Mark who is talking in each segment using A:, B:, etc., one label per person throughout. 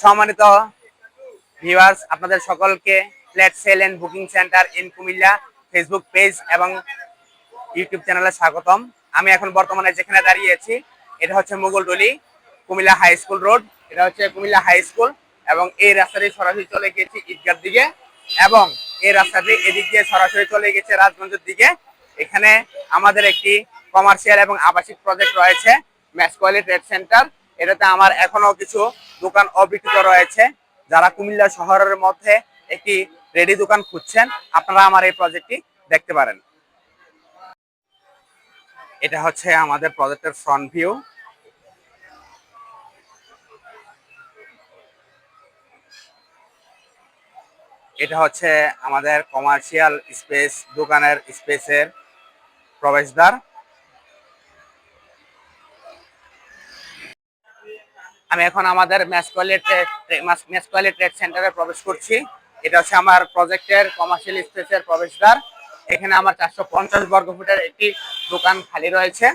A: সম্মানিত ভিউয়ার্স, আপনাদের সকলকে flat sale and booking centre in Comilla Facebook page এবং ইউটিউব চ্যানেলে স্বাগতম। আমি এখন বর্তমানে যেখানে দাঁড়িয়ে আছি এটা হচ্ছে মুগলটুলি কুমিল্লা হাই স্কুল রোড। এটা হচ্ছে কুমিল্লা হাই স্কুল এবং এই রাস্তাটি সরাসরি চলে গিয়েছে ঈদগার দিকে এবং এই রাস্তাটি এদিক দিয়ে সরাসরি চলে গেছে রাজগঞ্জের দিকে। এখানে আমাদের একটি কমার্শিয়াল এবং আবাসিক প্রজেক্ট রয়েছে, ম্যাসকোয়ালি ট্রেড সেন্টার। এটাতে আমার এখনো কিছু দোকান অবিকৃত রয়েছে। যারা কুমিল্লা শহরের মধ্যে একটি রেডি দোকান খুঁজছেন, আপনারা আমার এই প্রজেক্টটি দেখতে পারেন। এটা হচ্ছে আমাদের প্রজেক্টের ফ্রন্ট ভিউ। এটা হচ্ছে আমাদের কমার্শিয়াল স্পেস, দোকানের স্পেসের প্রবেশদ্বার। আমি এখন আমাদের ম্যাসকোয়ালি ট্রেড সেন্টারে প্রবেশ করছি। এটা হচ্ছে আমার প্রজেক্টের কমার্শিয়াল স্পেসের প্রবেশদ্বার। এখানে আমার 450 বর্গ ফুটের একটি দোকান খালি রয়েছে।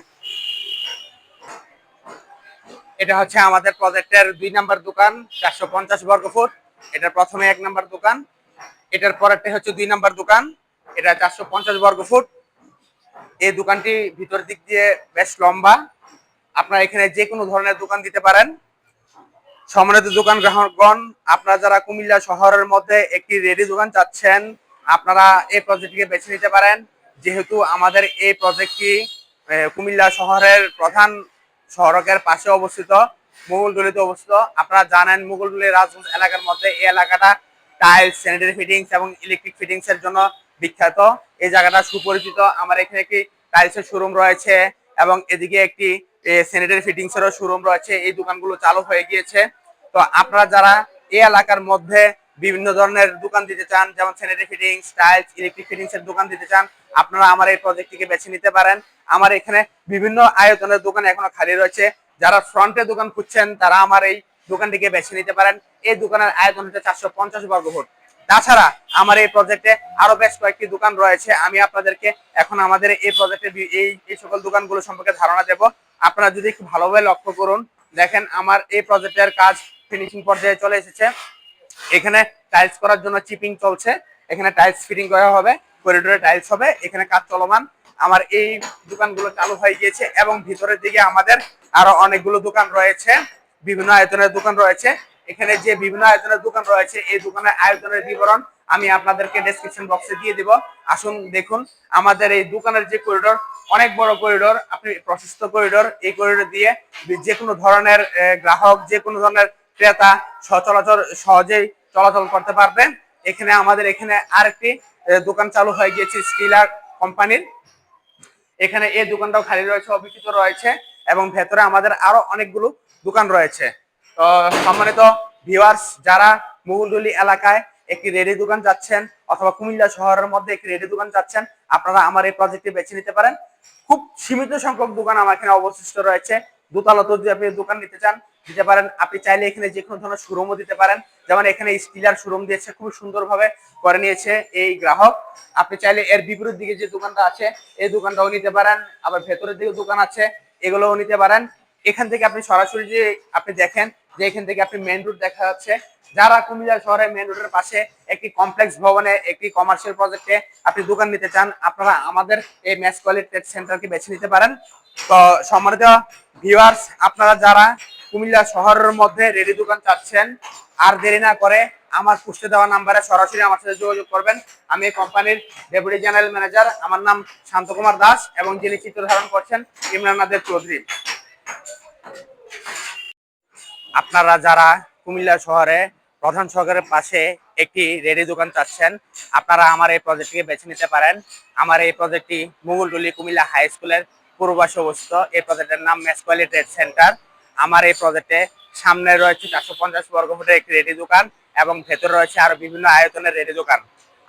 A: এটা হচ্ছে আমাদের প্রজেক্টের 2 নম্বর দোকান, 450 বর্গ ফুট। এটা প্রথমে 1 নম্বর দোকান, এটার পরেরটা হচ্ছে 2 নম্বর দোকান, এটা 450 বর্গ ফুট। এই দোকানটি ভিতর দিক দিয়ে বেশ লম্বা। আপনারা এখানে যে কোনো ধরনের দোকান দিতে পারেন। সম্মানিত দোকান গ্রাহকগণ, আপনারা যারা কুমিল্লা শহরের মধ্যে একটি রেডি দোকান চাচ্ছেন, আপনারা এই প্রজেক্টটিকে বেছে নিতে পারেন। যেহেতু আমাদের এই প্রজেক্টটি কুমিল্লা শহরের প্রধান সড়কের পাশে অবস্থিত, মুগলটুলিতে অবস্থিত। আপনারা জানেন মুগলটুলি রাজগঞ্জ এলাকার মধ্যে এই এলাকাটা টাইলস, স্যানিটারি ফিটিংস এবং ইলেকট্রিক ফিটিংস এর জন্য বিখ্যাত। এই জায়গাটা সুপরিচিত। আমার এখানে একটি টাইলসের শোরুম রয়েছে এবং এদিকে একটি স্যানিটারি ফিটিংস এরও শোরুম রয়েছে। এই দোকানগুলো চালু হয়ে গিয়েছে। তো আপনারা যারা এই এলাকার মধ্যে বিভিন্ন ধরনের দোকান দিতে চান, যেমন sanitary fittings, tiles, electric fittings এর দোকান দিতে চান, আপনারা আমার এই প্রজেক্টটিকে বেছে নিতে পারেন। আমার এখানে বিভিন্ন আয়তনের দোকান এখনো খালি রয়েছে। যারা ফ্রন্টে দোকান খুঁজছেন, তারা আমার এই দোকানটিকে বেছে নিতে পারেন। এই দোকানের আয়তন হচ্ছে 450 বর্গ ফুট। তাছাড়া আমার এই প্রজেক্টে আরো বেশ কয়েকটি দোকান রয়েছে। আমি আপনাদেরকে এখন আমাদের এই প্রজেক্টের এই সকল দোকানগুলো সম্পর্কে ধারণা দেব। আপনারা যদি একটু ভালোভাবে লক্ষ্য করুন, দেখেন আমার এই প্রজেক্টের কাজ ফিনিশিং পর্যায়ে চলে এসেছে। এখানে টাইলস করার জন্য চিপিং চলছে। এখানে টাইলস ফিটিং করা হবে, করিডোরে টাইলস হবে। এখানে কাজ চলমান। আমার এই দোকানগুলো চালু হয়ে গিয়েছে এবং ভিতরের দিকে আমাদের আরো অনেকগুলো দোকান রয়েছে, বিভিন্ন আয়তনের দোকান রয়েছে। এখানে যে বিভিন্ন আয়তনের দোকান রয়েছে, এই দোকানের আয়তনের বিবরণ আমি আপনাদেরকে ডেসক্রিপশন বক্সে দিয়ে দিব। আসুন দেখুন আমাদের এই দোকানের যে করিডোর, অনেক বড় করিডোর, আপনি প্রশস্ত করিডোর। এই করিডোর দিয়ে যে কোনো ধরনের গ্রাহক, যে কোনো ধরনের ক্রেতা সচরাচর সহজেই চলাচল করতে পারবেন। এখানে আমাদের এখানে আরেকটি দোকান চালু হয়ে গিয়েছে স্টিলার কোম্পানির। এখানে এই দোকানটাও খালি রয়েছে, অবিকৃত রয়েছে এবং ভেতরে আমাদের আরো অনেকগুলো দোকান রয়েছে। তো সম্মানিত ভিউয়ার্স, যারা মুগলটুলি এলাকায় একটি রেডি দোকান যাচ্ছেন অথবা কুমিল্লা শহরের মধ্যে একটি রেডি দোকান যাচ্ছেন, আপনারা আমার এই প্রজেক্টটি বেছে নিতে পারেন। খুব সীমিত সংখ্যক দোকান আমার এখানে অবশিষ্ট রয়েছে। দোতলাতে যদি আপনি দোকান নিতে চান, দিতে পারেন। আপনি চাইলে এখানে যে কোনো ধরনের শোরুমও দিতে পারেন। যেমন এখানে স্টিলার শোরুম দিয়েছে, খুব সুন্দরভাবে করে নিয়েছে এই গ্রাহক। আপনি চাইলে এর বিপরীত দিকে যে দোকানটা আছে, এই দোকানটাও নিতে পারেন। আবার ভেতরের দিকে দোকান আছে, এগুলোও নিতে পারেন। এখান থেকে আপনি সরাসরি যে আপনি দেখেন যে এখান থেকে আপনি মেইন রোড দেখা যাচ্ছে। যারা কুমিল্লা শহরে মেইন রোডের পাশে একটি কমপ্লেক্স ভবনে একটি কমার্শিয়াল প্রজেক্টে আপনি দোকান নিতে চান, আপনারা আমাদের এই ম্যাসকোয়ালি ট্রেড সেন্টারকে বেছে নিতে পারেন। তো সম্মানিত ভিউয়ার্স, আপনারা যারা কুমিল্লা শহরের মধ্যে রেডি দোকান চাচ্ছেন, আর দেরি না করে আমার পোস্টে দেওয়া নাম্বারে সরাসরি আমার সাথে যোগাযোগ করবেন। আমি এই কোম্পানির ডেপুটি জেনারেল ম্যানেজার। আমার নাম শান্ত কুমার দাস এবং যিনি চিত্র ধারণ করছেন ইমরান নাদের চৌধুরী। আপনারা যারা কুমিল্লা শহরে প্রধান সড়কের পাশে একটি রেডি দোকান চাচ্ছেন, আপনারা আমার এই প্রজেক্টটিকে বেছে নিতে পারেন। আমার এই প্রজেক্টটি মুগলটুলি কুমিল্লা হাই স্কুলের পূর্ব পাশে অবস্থিত। এই প্রজেক্টের নাম ম্যাসকোয়ালি ট্রেড সেন্টার। আমার এই প্রজেক্টে সামনে রয়েছে 450 বর্গ ফুটের একটি রেডি দোকান এবং ভেতরে রয়েছে আরো বিভিন্ন আয়তনের রেডি দোকান।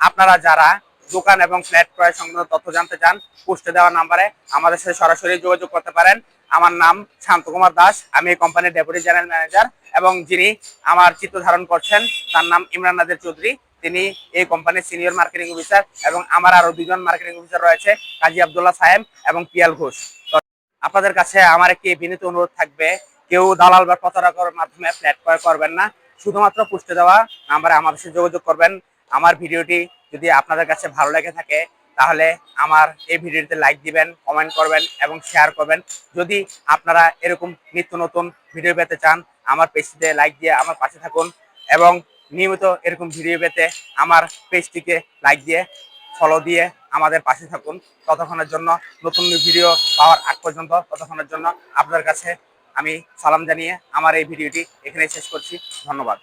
A: আপনারা যারা দোকান এবং ফ্ল্যাট ক্রয় সংক্রান্ত তথ্য জানতে চান, পোস্টে দেওয়া নাম্বারে আমাদের সাথে সরাসরি যোগাযোগ করতে পারেন। আমার নাম শান্ত কুমার দাস, আমি এই কোম্পানির ডেপুটি জেনারেল ম্যানেজার এবং যিনি আমার চিত্র ধারণ করছেন তার নাম ইমরান নাদের চৌধুরী। তিনি এই কোম্পানির সিনিয়র মার্কেটিং অফিসার এবং আমার আরো দুজন মার্কেটিং অফিসার রয়েছে, কাজী আব্দুল্লাহ সাহেব এবং পিয়াল ঘোষ। তো আপনাদের কাছে আমার একটি বিনীত অনুরোধ থাকবে, কেউ দালাল বা প্রতারকের মাধ্যমে ফ্ল্যাট ক্রয় করবেন না। শুধুমাত্র পোস্টে দেওয়া নাম্বারে আমার সাথে যোগাযোগ করবেন। আমার ভিডিওটি যদি আপনাদের কাছে ভালো লেগে থাকে তাহলে আমার এই ভিডিওতে লাইক দিবেন, কমেন্ট করবেন এবং শেয়ার করবেন। যদি আপনারা এরকম নিত্য নতুন ভিডিও পেতে চান আমার পেজটিতে লাইক দিয়ে আমার পাশে থাকুন এবং নিয়মিত এরকম ভিডিও পেতে আমার পেজটিকে লাইক দিয়ে ফলো দিয়ে আমাদের পাশে থাকুন। ততক্ষণের জন্য নতুন ভিডিও পাওয়ার আগ পর্যন্ত ততক্ষণের জন্য আপনাদের কাছে আমি সালাম জানিয়ে আমার এই ভিডিওটি এখানেই শেষ করছি। ধন্যবাদ।